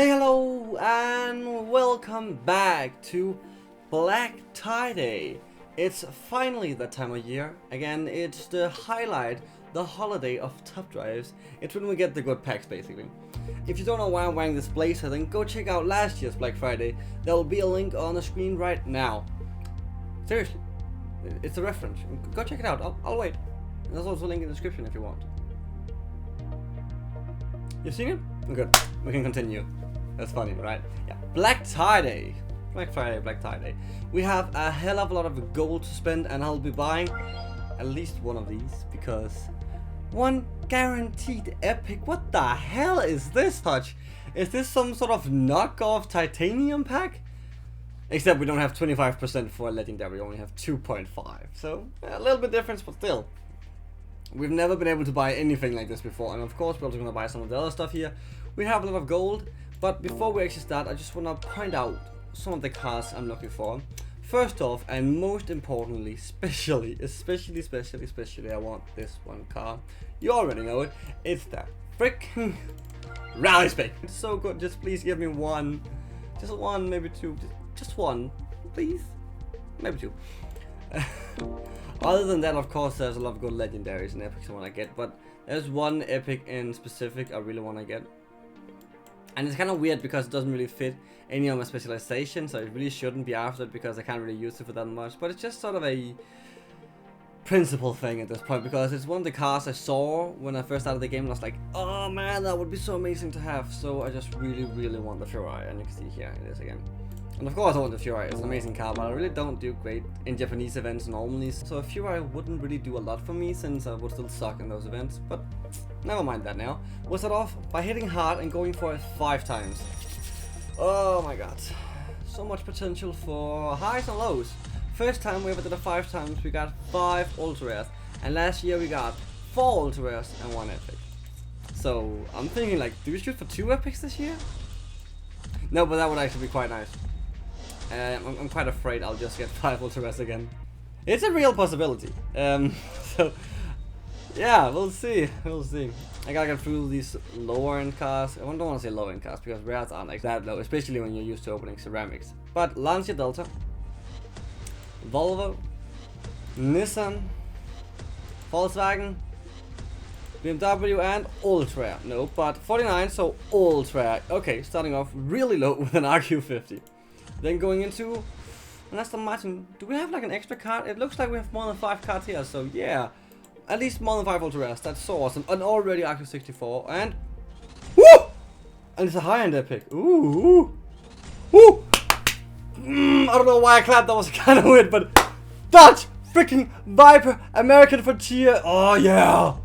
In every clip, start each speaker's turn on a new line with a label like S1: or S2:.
S1: Hey, hello, and welcome back to Black Friday. It's finally that time of year. Again, it's the highlight, the holiday of top drives. It's when we get the good packs, basically. If you don't know why I'm wearing this blazer, then go check out last year's Black Friday. There will be a link on the screen right now. Seriously, it's a reference. Go check it out. I'll wait. There's also a link in the description if you want. You've seen it? Good. We can continue. That's funny, right? Yeah. Black Friday. Black Friday. We have a hell of a lot of gold to spend, and I'll be buying at least one of these because one guaranteed epic. What the hell is this, Hutch? Is this some sort of knockoff titanium pack? Except we don't have 25% for a legendary, we only have 2.5. So a little bit difference, but still. We've never been able to buy anything like this before, and of course we're also going to buy some of the other stuff here. We have a lot of gold, but before we actually start, I just want to point out some of the cars I'm looking for. First off, and most importantly, especially, I want this one car. You already know it. It's the freaking rally spec. It's so good. Just please give me one. Just one, maybe two. Just one, please. Maybe two. Other than that, of course, there's a lot of good legendaries and epics I want to get, but there's one epic in specific I really want to get. And it's kind of weird because it doesn't really fit any of my specialization, so it really shouldn't be after it because I can't really use it for that much. But it's just sort of a principle thing at this point because it's one of the cars I saw when I first started the game and I was like, oh man, that would be so amazing to have. So I just really want the Furai, and you can see here it is again. And of course I want the Furai, it's an amazing car, but I really don't do great in Japanese events normally. So a Furai wouldn't really do a lot for me since I would still suck in those events, but never mind that now. We'll start off by hitting hard and going for it 5 times. Oh my god. So much potential for highs and lows. First time we ever did it 5 times, we got 5 ultra rares. And last year we got 4 ultra rares and 1 epic. So I'm thinking like, do we shoot for 2 epics this year? No, but that would actually be quite nice. I'm quite afraid I'll just get 5 ultra rares again. It's a real possibility. So yeah, we'll see. I gotta get through these lower end cars. I don't want to say low end cars because rares aren't like that low, especially when you're used to opening ceramics. But Lancia Delta, Volvo, Nissan, Volkswagen, BMW, and Ultra. No, but 49, so Ultra. Okay, starting off really low with an RQ50. Then going into an Aston-Martin. Do we have like an extra card? It looks like we have more than 5 cards here, so yeah. At least more than 5 ultra rares. That's so awesome. An already RQ64 and woo! And it's a high-end epic. Ooh. Woo! I don't know why I clapped. That was kind of weird, but Dodge freaking Viper American Frontier. Oh yeah.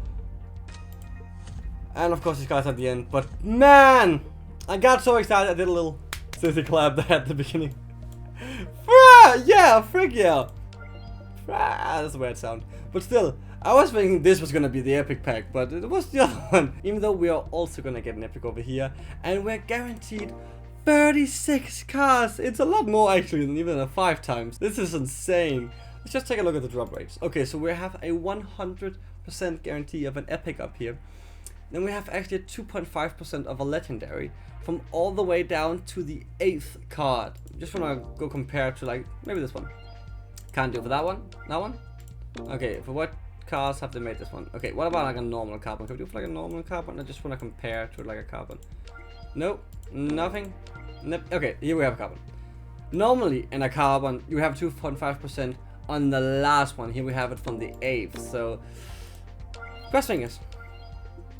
S1: And of course these guys at the end. But man, I got so excited. I did a little sissy clap there at the beginning. Yeah, frick yeah. That's a weird sound. But still, I was thinking this was gonna be the epic pack, but it was the other one. Even though we are also gonna get an epic over here, and we're guaranteed 36 cars. It's a lot more actually than even 5 times. This is insane. Let's just take a look at the drop rates. Okay, so we have a 100% guarantee of an epic up here. Then we have actually 2.5% of a legendary from all the way down to the 8th card. Just wanna go compare to like maybe this one. Can't do it for that one. That one. Okay, for what cars have they made this one? Okay, what about like a normal carbon? Can we do for like a normal carbon? I just want to compare to like a carbon. Nope, nothing. Nope. Okay, here we have a carbon. Normally in a carbon you have 2.5% on the last one. Here we have it from the 8th. So cross fingers.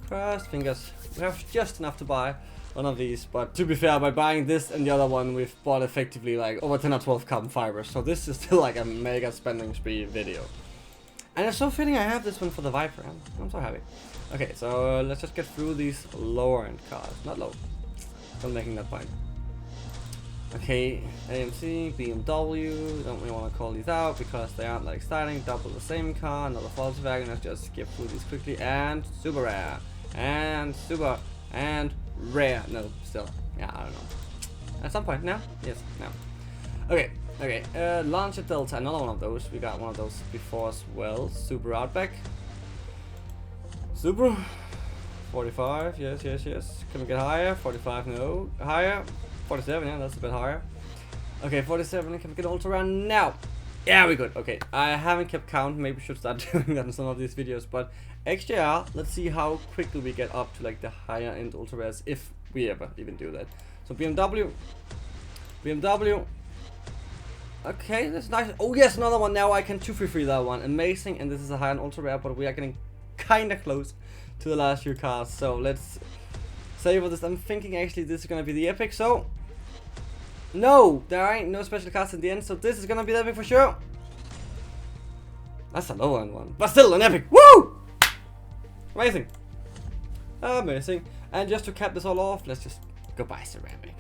S1: Cross fingers. We have just enough to buy one of these, but to be fair, by buying this and the other one, we've bought effectively like over 10 or 12 carbon fibers. So this is still like a mega spending spree video. And it's so fitting I have this one for the Viper. I'm so happy. Okay, so let's just get through these lower end cars. Not low. Still making that point. Okay, AMC, BMW. Don't really want to call these out because they aren't that exciting. Double the same car, another Volkswagen. Let's just skip through these quickly. And super rare. And super. And rare. No, still. Yeah, I don't know. At some point. Now? Yes, now. Okay. Lancia Delta, another one of those. We got one of those before as well. Super Outback. Super. 45, yes, yes, yes. Can we get higher? 45, no. Higher? 47, yeah, that's a bit higher. Okay, 47, can we get ultra round now? Yeah, we're good. Okay, I haven't kept count. Maybe we should start doing that in some of these videos. But XJR, let's see how quickly we get up to like the higher end ultra rares, if we ever even do that. So BMW. Okay, that's nice. Oh yes, another one. Now I can 233 that one. Amazing. And this is a high end ultra rare, but we are getting kind of close to the last few cars. So let's save this. I'm thinking actually this is gonna be the epic. So. No, there ain't no special cars in the end, so this is gonna be the epic for sure. That's a low end one, but still an epic. Woo! Amazing. Amazing. And just to cap this all off, let's just go buy ceramic.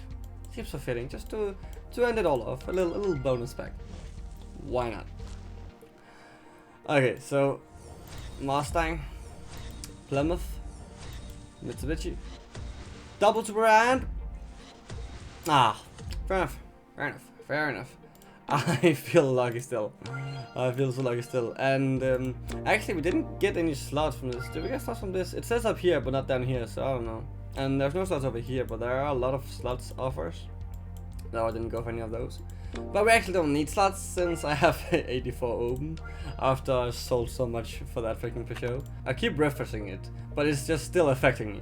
S1: Seems so fitting, just to end it all off. A little bonus pack. Why not? Okay, so Mustang, Plymouth, Mitsubishi, double to brand. Ah. Fair enough, fair enough, fair enough. I feel lucky still. I feel so lucky still. And actually we didn't get any slots from this. Did we get slots from this? It says up here but not down here, so I don't know. And there's no slots over here, but there are a lot of slots offers. No, I didn't go for any of those. But we actually don't need slots since I have 84 open after I sold so much for that freaking Peugeot. I keep referencing it, but it's just still affecting me.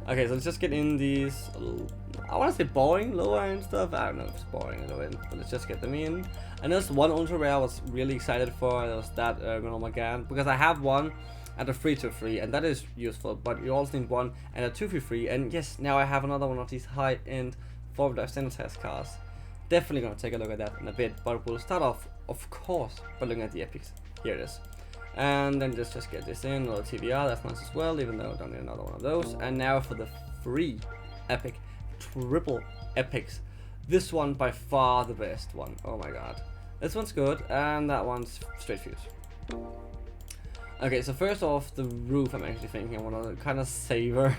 S1: Okay, so let's just get in these, I want to say boring, lower end stuff. I don't know if it's boring or low end, but let's just get them in. And there's one ultra rare I was really excited for. That was that Ergonomic, because I have one at a 323, and that is useful. But you also need one at a 233, and yes, now I have another one of these high end 4-wheel drive standard test cars. Definitely gonna take a look at that in a bit, but we'll start off, of course, by looking at the epics. Here it is. And then just get this in, a little TVR, that's nice as well, even though I don't need another one of those. And now for the free epic, triple epics. This one by far the best one. Oh my god. This one's good, and that one's straight fuse. Okay, so first off, the roof, I'm actually thinking I want to kind of savor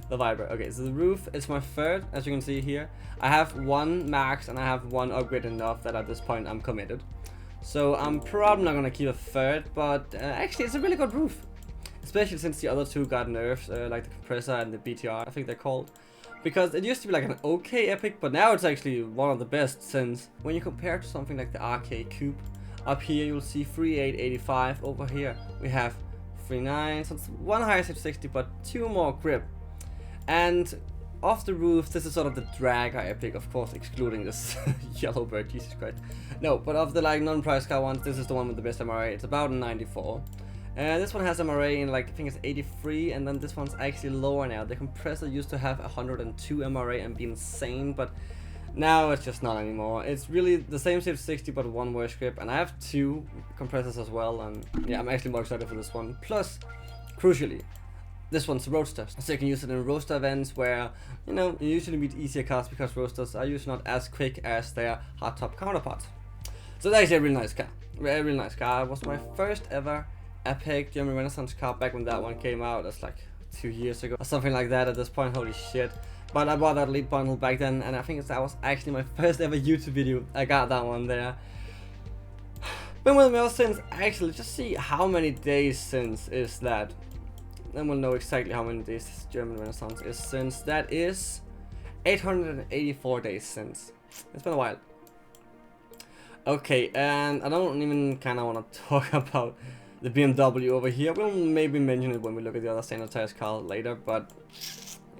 S1: the Viper. Okay, so the roof is my third, as you can see here. I have one max and I have one upgrade enough that at this point I'm committed. So I'm probably not going to keep a third, but actually it's a really good roof. Especially since the other two got nerfs, like the compressor and the BTR, I think they're called. Because it used to be like an okay epic, but now it's actually one of the best, since when you compare to something like the RK Coupe, up here you'll see 3885, over here we have 39, so it's one higher 660 but two more grip. And off the roof, this is sort of the dragger epic, of course excluding this yellow bird, Jesus Christ. No, but of the like non-price car ones, this is the one with the best MRA. It's about 94. This one has MRA in like, I think it's 83, and then this one's actually lower now. The compressor used to have 102 MRA and be insane, but now it's just not anymore. It's really the same 60 but one worse grip, and I have two compressors as well, and yeah, I'm actually more excited for this one. Plus, crucially, this one's roadster, so you can use it in roadster events where, you know, you usually meet easier cars because roadsters are usually not as quick as their hardtop counterparts. So that's actually a really nice car. A really nice car. It was my first ever epic German Renaissance car back when that one came out. That's like 2 years ago or something like that at this point, holy shit. But I bought that Elite bundle back then, and I think that was actually my first ever YouTube video. I got that one there. Been with me ever since. Actually, just see how many days since is that. Then we'll know exactly how many days this German Renaissance is since. That is 884 days since. It's been a while. Okay, and I don't even kind of want to talk about the BMW over here. We'll maybe mention it when we look at the other standardized car later, but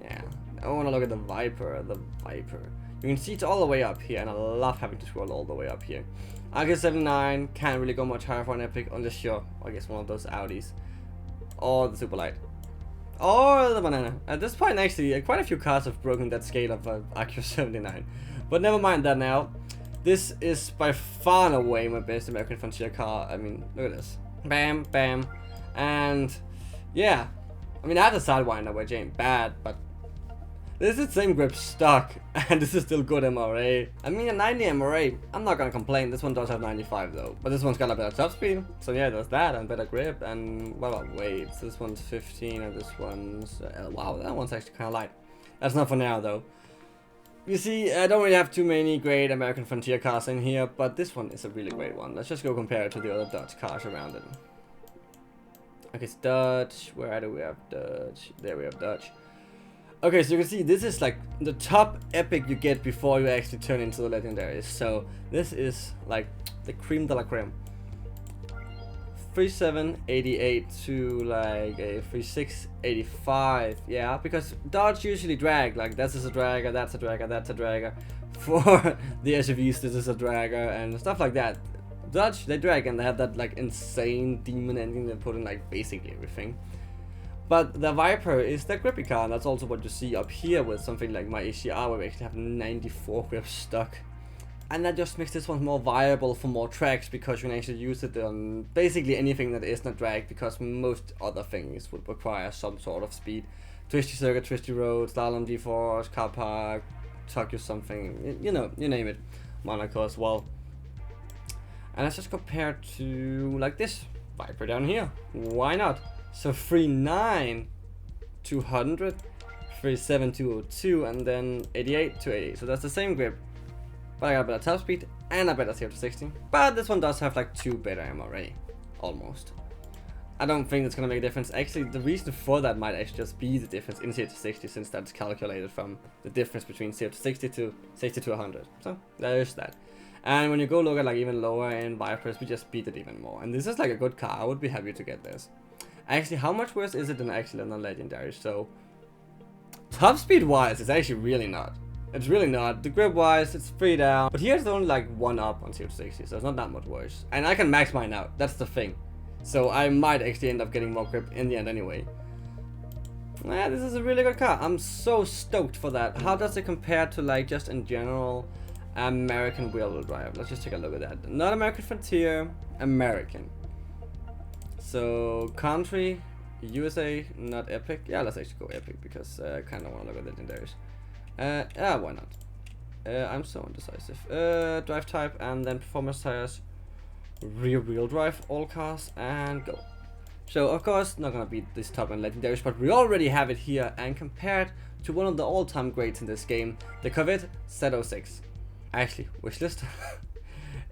S1: yeah, I want to look at the Viper. You can see it's all the way up here, and I love having to scroll all the way up here. RK79 can't really go much higher for an epic unless you're, I guess, one of those Audis, or the Superlight, or the Banana. At this point, actually, quite a few cars have broken that scale of RQ79, but never mind that now. This is by far and away my best American Frontier car. I mean, look at this. Bam, bam. And yeah, I mean, I have the Sidewinder, which ain't bad, but this is the same grip stock, and this is still good MRA. I mean, a 90 MRA, I'm not gonna complain. This one does have 95 though, but this one's got a better top speed. So yeah, there's that, and better grip. And what about weights? This one's 15, and this one's wow, that one's actually kind of light. That's not for now though. You see, I don't really have too many great American Frontier cars in here, but this one is a really great one. Let's just go compare it to the other Dodge cars around it. Okay, it's Dutch. Where do we have Dutch? There we have Dutch. Okay, so you can see this is like the top epic you get before you actually turn into the legendaries. So this is like the cream de la creme. 3788 to like a 3685. Yeah, because Dodge usually drag, like this is a dragger, that's a dragger, that's a dragger. For the SUVs, this is a dragger and stuff like that. Dodge, they drag and they have that like insane demon engine they put in like basically everything. But the Viper is the grippy car, and that's also what you see up here with something like my HCR, where we actually have 94 grips stuck. And that just makes this one more viable for more tracks, because you can actually use it on basically anything that is not drag, because most other things would require some sort of speed. Twisty circuit, twisty road, slalom, D-force, car park, Tokyo something, you know, you name it. Monaco as well. And let's just compare to like this Viper down here. Why not? So 39 200, 37 202, and then 88 to 88. So that's the same grip. But I got a better top speed and a better 0 to 60. But this one does have like 2 better MRA, almost. I don't think that's gonna make a difference. Actually, the reason for that might actually just be the difference in 0 to 60, since that's calculated from the difference between 0 to 60 to 60 to 100. So there is that. And when you go look at like even lower end Vipers, we just beat it even more. And this is like a good car. I would be happy to get this. Actually, how much worse is it than actually than legendary? So top speed wise, it's actually really not. It's really not. The grip wise, it's 3 down. But here's only like 1 up on 0 to 60, so it's not that much worse. And I can max mine out. That's the thing. So I might actually end up getting more grip in the end anyway. Yeah, this is a really good car. I'm so stoked for that. How does it compare to like just in general American wheel drive? Let's just take a look at that. Not American Frontier, American. So country, USA, not epic. Yeah, let's actually go epic, because I kind of want to look at legendaries. Yeah, why not? I'm so indecisive. Drive type and then performance tires, rear wheel drive, all cars, and go. So of course not gonna beat this top end legendaries, but we already have it here, and compared to one of the all-time greats in this game, the Corvette Z06. Actually, wishlist.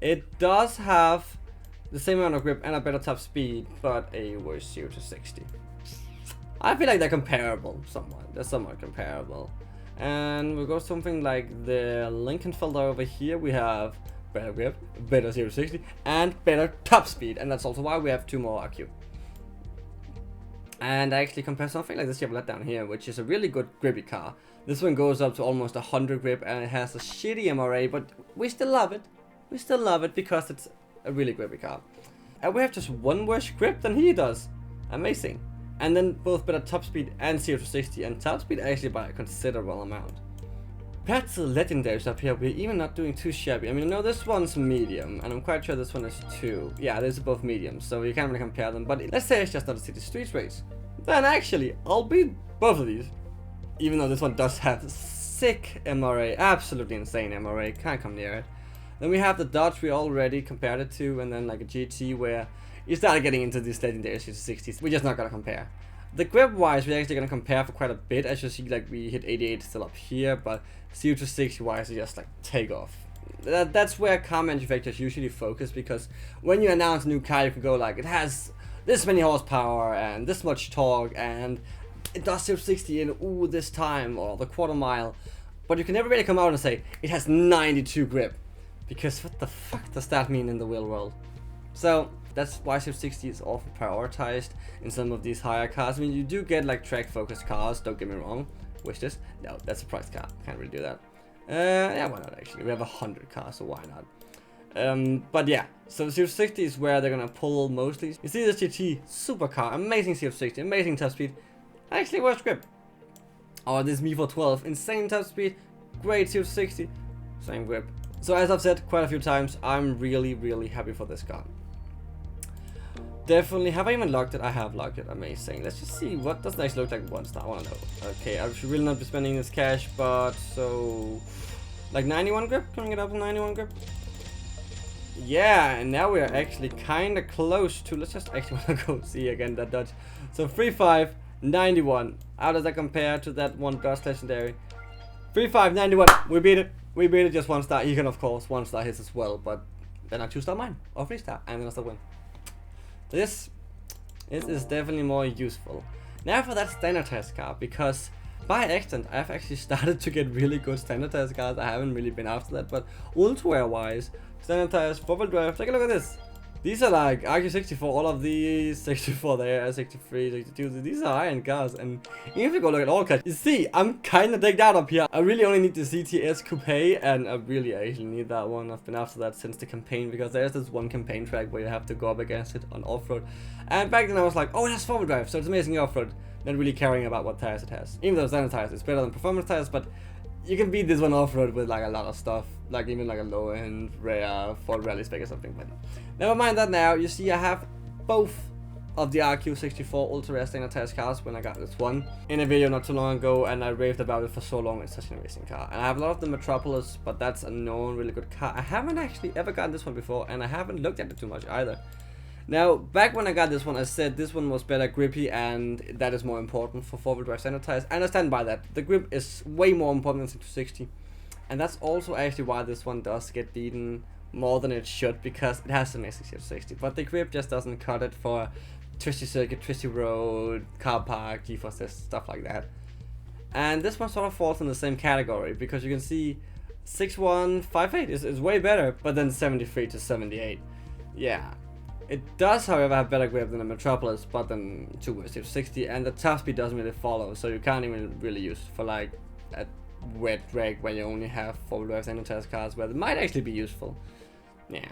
S1: It does have the same amount of grip and a better top speed, but a worse 0 to 60. I feel like they're comparable somewhat. They're somewhat comparable. And we got something like the Lincoln Felder over here. We have better grip, better 0 to 60, and better top speed. And that's also why we have 2 more RQ. And I actually compare something like this Chevrolet down here, which is a really good grippy car. This one goes up to almost 100 grip, and it has a shitty MRA, but we still love it. We still love it because it's a really grippy car. And we have just 1 worse grip than he does. Amazing. And then both better top speed and 0 to 60, and top speed actually by a considerable amount. Compared to the legendaries up here, we're even not doing too shabby. I mean, no, this one's medium, and I'm quite sure this one is 2. Yeah, these are both mediums, so you can't really compare them. But let's say it's just not a city streets race. Then actually, I'll beat both of these. Even though this one does have sick MRA, absolutely insane MRA, can't come near it. Then we have the Dodge we already compared it to, and then like a GT where you start getting into these legendary 60s. We're just not gonna compare. The grip wise, we're actually gonna compare for quite a bit. As you see, like we hit 88 still up here, but 0 to 60 wise, we just like take off. That's where car manufacturers usually focus, because when you announce a new car, you can go like, it has this many horsepower and this much torque, and it does 0 to 60 in ooh this time, or the quarter mile. But you can never really come out and say it has 92 grip, because what the fuck does that mean in the real world? So that's why 0 to 60 is often prioritized in some of these higher cars. I mean, you do get like track focused cars, don't get me wrong. Wish this? No, that's a price car, can't really do that. Yeah, why not actually? We have 100 cars, so why not? But yeah, so 0 to 60 is where they're gonna pull mostly. You see this GT supercar, amazing 0 to 60, amazing top speed, actually worse grip. Or this Mi 412, insane top speed, great 0 to 60, same grip. So as I've said quite a few times, I'm really happy for this car. Definitely, have I even locked it? I have locked it, amazing. Let's just see, what does this look like once? I wanna know. Okay, I should really not be spending this cash, but so, like 91 grip? Can we get up to 91 grip? Yeah, and now we are actually kinda close to, let's just actually wanna go see again that Dodge. So 3.5, 91. How does that compare to that one Dodge Legendary? 3.5, 91, we beat it. We beat it, just 1 star. You can of course 1 star hits as well, but then I 2 star mine, or 3 star, and then I still win. This, This is definitely more useful. Now for that standardized car, because by accident I've actually started to get really good standardized cars. I haven't really been after that, but ultra wise, standardized 4-wheel drive, take a look at this. These are like RQ64, all of these, 64 there, 63, 62, these are high-end cars, and even if you go look at all cars, you see, I'm kinda decked out up here. I really only need the CTS Coupe, and I really actually need that one. I've been after that since the campaign, because there's this one campaign track where you have to go up against it on off-road. And back then I was like, oh, it has 4-wheel drive, so it's amazing off-road, not really caring about what tires it has. Even though standard tires, it's better than performance tires, but you can beat this one off-road with like a lot of stuff, like even like a low-end, rare Ford Rally spec or something, but never mind that now. You see I have both of the RQ64 ultra rare standardized cars when I got this one in a video not too long ago, and I raved about it for so long. It's such an amazing car. And I have a lot of the Metropolis, but that's a known really good car. I haven't actually ever gotten this one before, and I haven't looked at it too much either. Now, back when I got this one, I said this one was better grippy, and that is more important for 4-wheel drive standardized. I understand by that. The grip is way more important than 260, and that's also actually why this one does get beaten more than it should, because it has an 60, but the grip just doesn't cut it for twisty circuit, twisty road, car park, G-forces, stuff like that. And this one sort of falls in the same category, because you can see 6158 is way better, but then 73 to 78, yeah. It does, however, have better grip than the Metropolis, but then 260, and the top speed doesn't really follow, so you can't even really use it for like a wet drag where you only have 4-wheel drive standardized cars, where it might actually be useful. Yeah,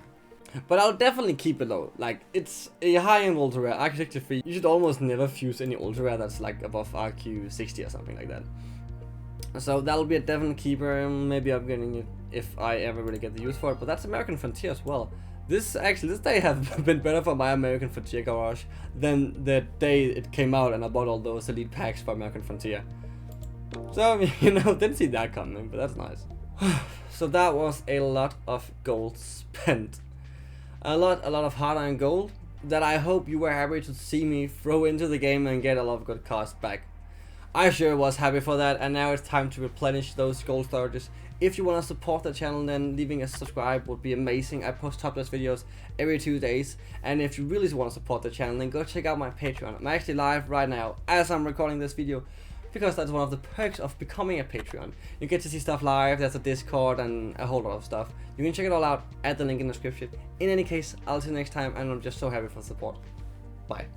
S1: but I'll definitely keep it low. Like, it's a high-end ultra rare, RQ63. You should almost never fuse any ultra rare that's like above RQ60 or something like that. So that'll be a definite keeper. Maybe upgrading it if I ever really get the use for it. But that's American Frontier as well. This day have been better for my American Frontier garage than the day it came out and I bought all those elite packs for American Frontier. So, you know, didn't see that coming, but that's nice. So that was a lot of gold spent. A lot of hard-earned gold that I hope you were happy to see me throw into the game and get a lot of good cars back. I sure was happy for that, and now it's time to replenish those gold storages. If you want to support the channel, then leaving a subscribe would be amazing. I post topless videos every 2 days, and if you really want to support the channel, then go check out my Patreon. I'm actually live right now as I'm recording this video, because that's one of the perks of becoming a Patreon. You get to see stuff live, there's a Discord and a whole lot of stuff. You can check it all out at the link in the description. In any case, I'll see you next time, and I'm just so happy for the support. Bye.